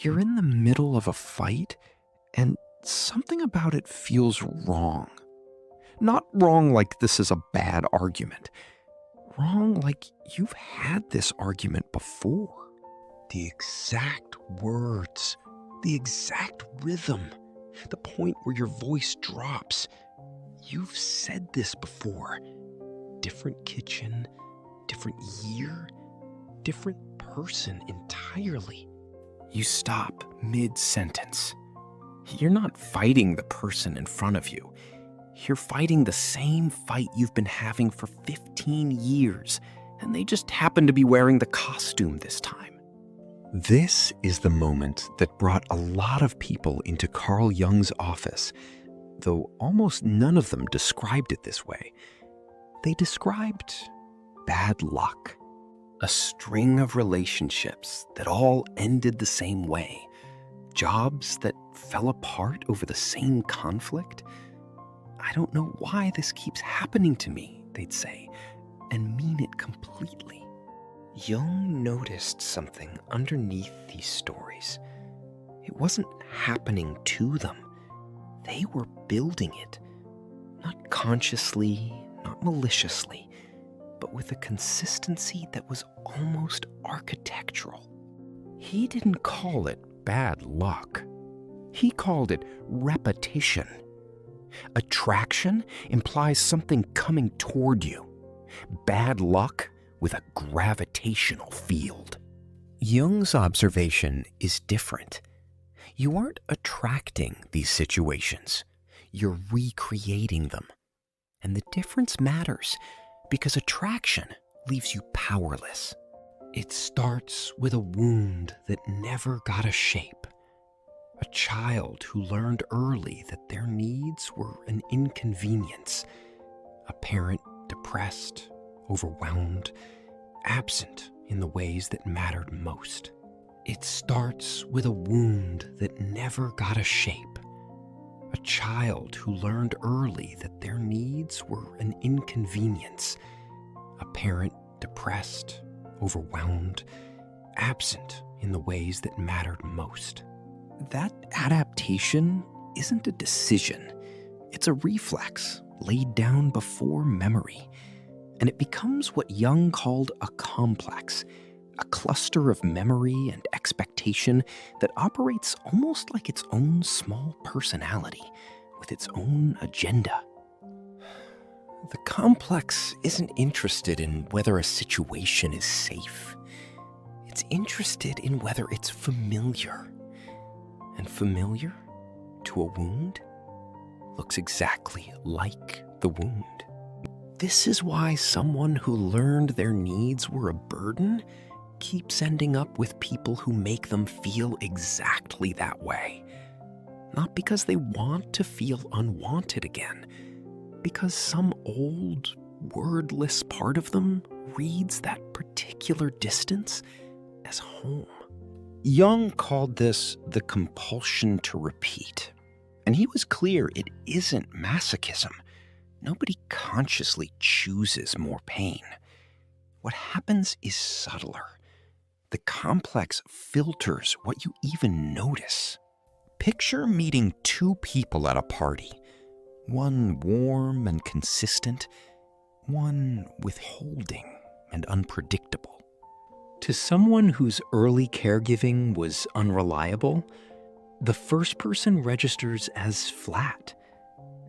You're in the middle of a fight, and something about it feels wrong. Not wrong like this is a bad argument. Wrong like you've had this argument before. The exact words, the exact rhythm, the point where your voice drops. You've said this before. Different kitchen, different year, different person entirely. You stop mid-sentence. You're not fighting the person in front of you. You're fighting the same fight you've been having for 15 years, and they just happen to be wearing the costume this time. This is the moment that brought a lot of people into Carl Jung's office, though almost none of them described it this way. They described bad luck. A string of relationships that all ended the same way. Jobs that fell apart over the same conflict. I don't know why this keeps happening to me, they'd say, and mean it completely. Jung noticed something underneath these stories. It wasn't happening to them. They were building it. Not consciously, not maliciously, but with a consistency that was almost architectural. He didn't call it bad luck. He called it repetition. Attraction implies something coming toward you. Bad luck with a gravitational field. Jung's observation is different. You aren't attracting these situations. You're recreating them. And the difference matters because attraction leaves you powerless. It starts with a wound that never got a shape. A child who learned early that their needs were an inconvenience. A parent depressed, overwhelmed, absent in the ways that mattered most. It starts with a wound that never got a shape. A child who learned early that their needs were an inconvenience. A parent depressed, overwhelmed, absent in the ways that mattered most. That adaptation isn't a decision. It's a reflex laid down before memory. And it becomes what Jung called a complex, a cluster of memory and expectation that operates almost like its own small personality, with its own agenda. The complex isn't interested in whether a situation is safe. It's interested in whether it's familiar. And familiar to a wound looks exactly like the wound. This is why someone who learned their needs were a burden keeps ending up with people who make them feel exactly that way. Not because they want to feel unwanted again, because some old, wordless part of them reads that particular distance as home. Jung called this the compulsion to repeat. And he was clear it isn't masochism. Nobody consciously chooses more pain. What happens is subtler. The complex filters what you even notice. Picture meeting two people at a party. One warm and consistent, one withholding and unpredictable. To someone whose early caregiving was unreliable, the first person registers as flat,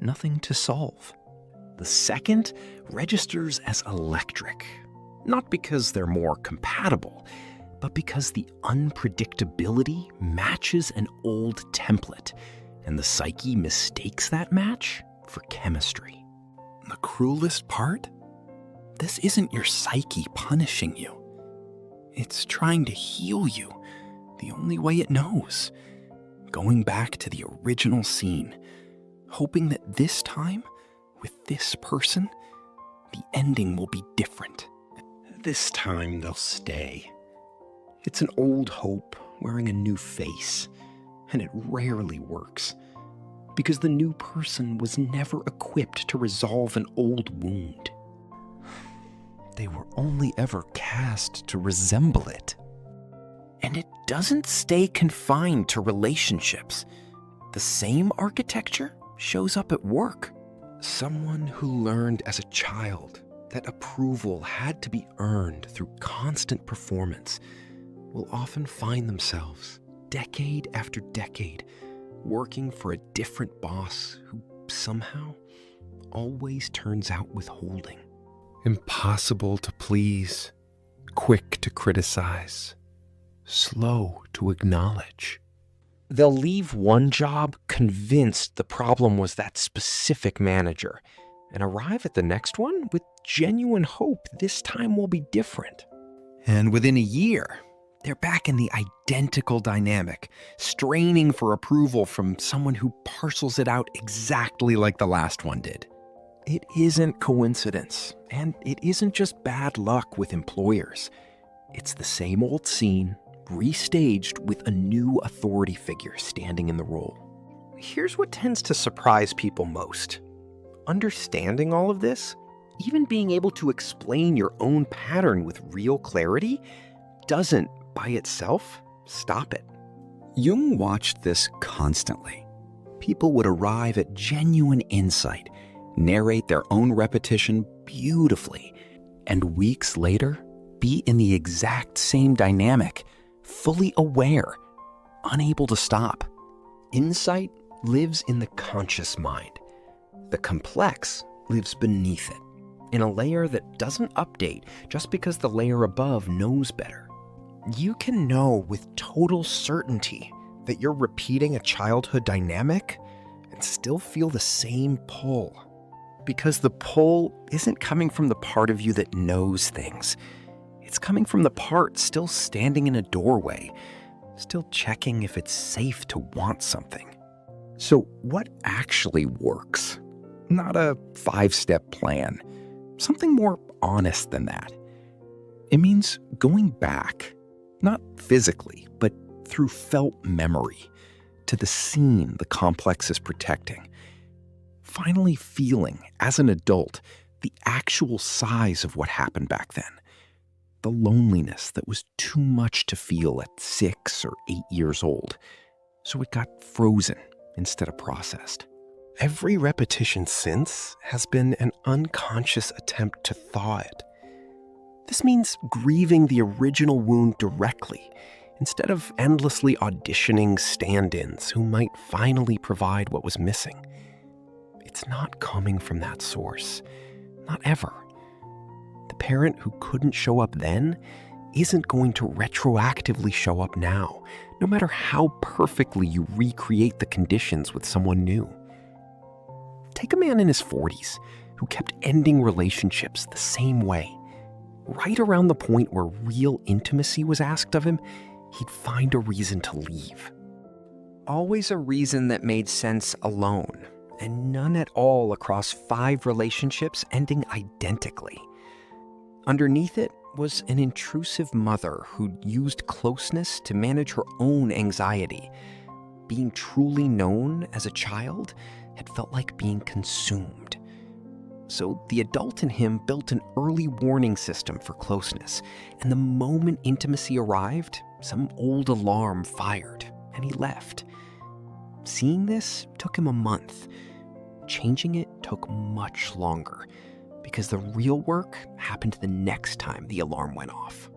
nothing to solve. The second registers as electric, not because they're more compatible, but because the unpredictability matches an old template, and the psyche mistakes that match for chemistry. The cruelest part? This isn't your psyche punishing you. It's trying to heal you the only way it knows. Going back to the original scene, hoping that this time, with this person, the ending will be different. This time they'll stay. It's an old hope wearing a new face, and it rarely works, because the new person was never equipped to resolve an old wound. They were only ever cast to resemble it. And it doesn't stay confined to relationships. The same architecture shows up at work. Someone who learned as a child that approval had to be earned through constant performance will often find themselves, decade after decade, working for a different boss who somehow always turns out withholding. Impossible to please, quick to criticize, slow to acknowledge. They'll leave one job convinced the problem was that specific manager and arrive at the next one with genuine hope this time will be different. And within a year, they're back in the identical dynamic, straining for approval from someone who parcels it out exactly like the last one did. It isn't coincidence, and it isn't just bad luck with employers. It's the same old scene, restaged with a new authority figure standing in the role. Here's what tends to surprise people most. Understanding all of this, even being able to explain your own pattern with real clarity, doesn't, by itself, stop it. Jung watched this constantly. People would arrive at genuine insight, narrate their own repetition beautifully, and weeks later, be in the exact same dynamic, fully aware, unable to stop. Insight lives in the conscious mind. The complex lives beneath it, in a layer that doesn't update just because the layer above knows better. You can know with total certainty that you're repeating a childhood dynamic and still feel the same pull. Because the pull isn't coming from the part of you that knows things. It's coming from the part still standing in a doorway, still checking if it's safe to want something. So what actually works? Not a 5-step plan. Something more honest than that. It means going back, not physically, but through felt memory, to the scene the complex is protecting. Finally feeling, as an adult, the actual size of what happened back then. The loneliness that was too much to feel at 6 or 8 years old, so it got frozen instead of processed. Every repetition since has been an unconscious attempt to thaw it. This means grieving the original wound directly, instead of endlessly auditioning stand-ins who might finally provide what was missing. It's not coming from that source. Not ever. The parent who couldn't show up then isn't going to retroactively show up now, no matter how perfectly you recreate the conditions with someone new. Take a man in his 40s who kept ending relationships the same way. Right around the point where real intimacy was asked of him, he'd find a reason to leave. Always a reason that made sense alone, and none at all across 5 relationships ending identically. Underneath it was an intrusive mother who'd used closeness to manage her own anxiety. Being truly known as a child had felt like being consumed. So the adult in him built an early warning system for closeness, and the moment intimacy arrived, some old alarm fired, and he left. Seeing this took him a month. Changing it took much longer, because the real work happened the next time the alarm went off.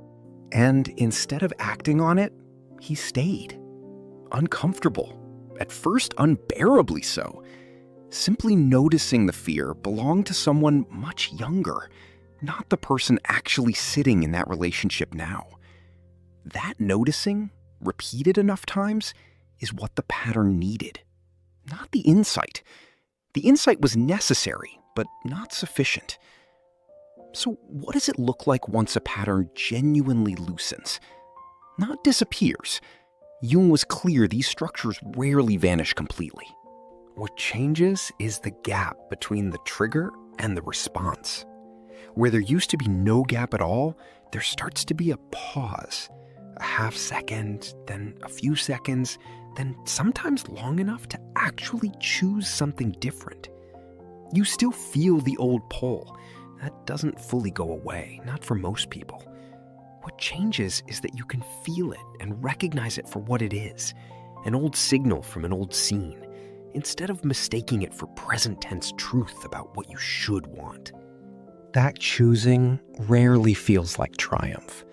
And instead of acting on it, he stayed. Uncomfortable. At first, unbearably so. Simply noticing the fear belonged to someone much younger, not the person actually sitting in that relationship now. That noticing, repeated enough times, is what the pattern needed. Not the insight. The insight was necessary, but not sufficient. So what does it look like once a pattern genuinely loosens? Not disappears. Jung was clear these structures rarely vanish completely. What changes is the gap between the trigger and the response. Where there used to be no gap at all, there starts to be a pause. A half second, then a few seconds, then sometimes long enough to actually choose something different. You still feel the old pull. That doesn't fully go away, not for most people. What changes is that you can feel it and recognize it for what it is, an old signal from an old scene, instead of mistaking it for present tense truth about what you should want. That choosing rarely feels like triumph.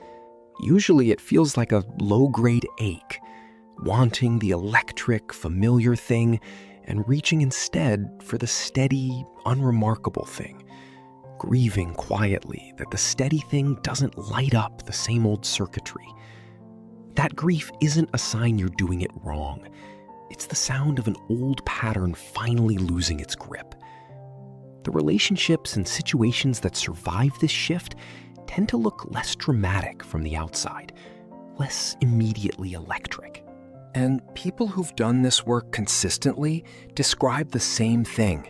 Usually it feels like a low-grade ache, wanting the electric, familiar thing and reaching instead for the steady, unremarkable thing, grieving quietly that the steady thing doesn't light up the same old circuitry. That grief isn't a sign you're doing it wrong. It's the sound of an old pattern finally losing its grip. The relationships and situations that survive this shift tend to look less dramatic from the outside, less immediately electric. And people who've done this work consistently describe the same thing,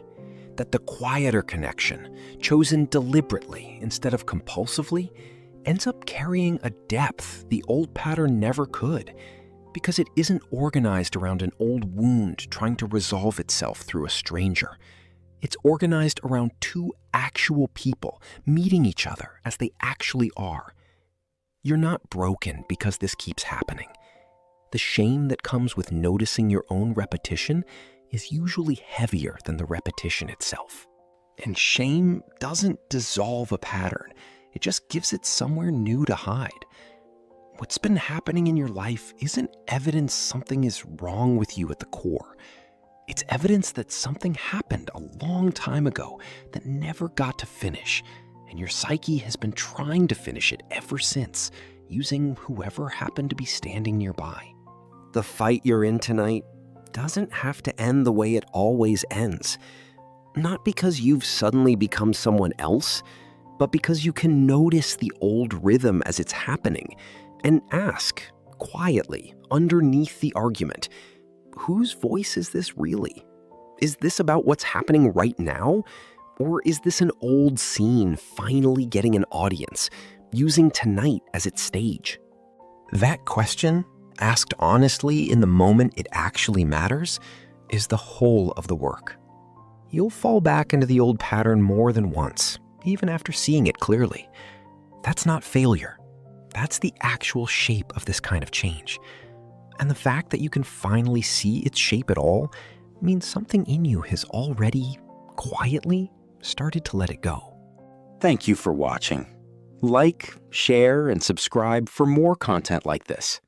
that the quieter connection, chosen deliberately instead of compulsively, ends up carrying a depth the old pattern never could, because it isn't organized around an old wound trying to resolve itself through a stranger. It's organized around two actual people meeting each other as they actually are. You're not broken because this keeps happening. The shame that comes with noticing your own repetition is usually heavier than the repetition itself. And shame doesn't dissolve a pattern. It just gives it somewhere new to hide. What's been happening in your life isn't evidence something is wrong with you at the core. It's evidence that something happened a long time ago that never got to finish, and your psyche has been trying to finish it ever since, using whoever happened to be standing nearby. The fight you're in tonight doesn't have to end the way it always ends. Not because you've suddenly become someone else, but because you can notice the old rhythm as it's happening and ask, quietly, underneath the argument, whose voice is this really? Is this about what's happening right now? Or is this an old scene finally getting an audience, using tonight as its stage? That question, asked honestly in the moment it actually matters, is the whole of the work. You'll fall back into the old pattern more than once, even after seeing it clearly. That's not failure. That's the actual shape of this kind of change. And the fact that you can finally see its shape at all means something in you has already, quietly, started to let it go. Thank you for watching. Like, share, and subscribe for more content like this.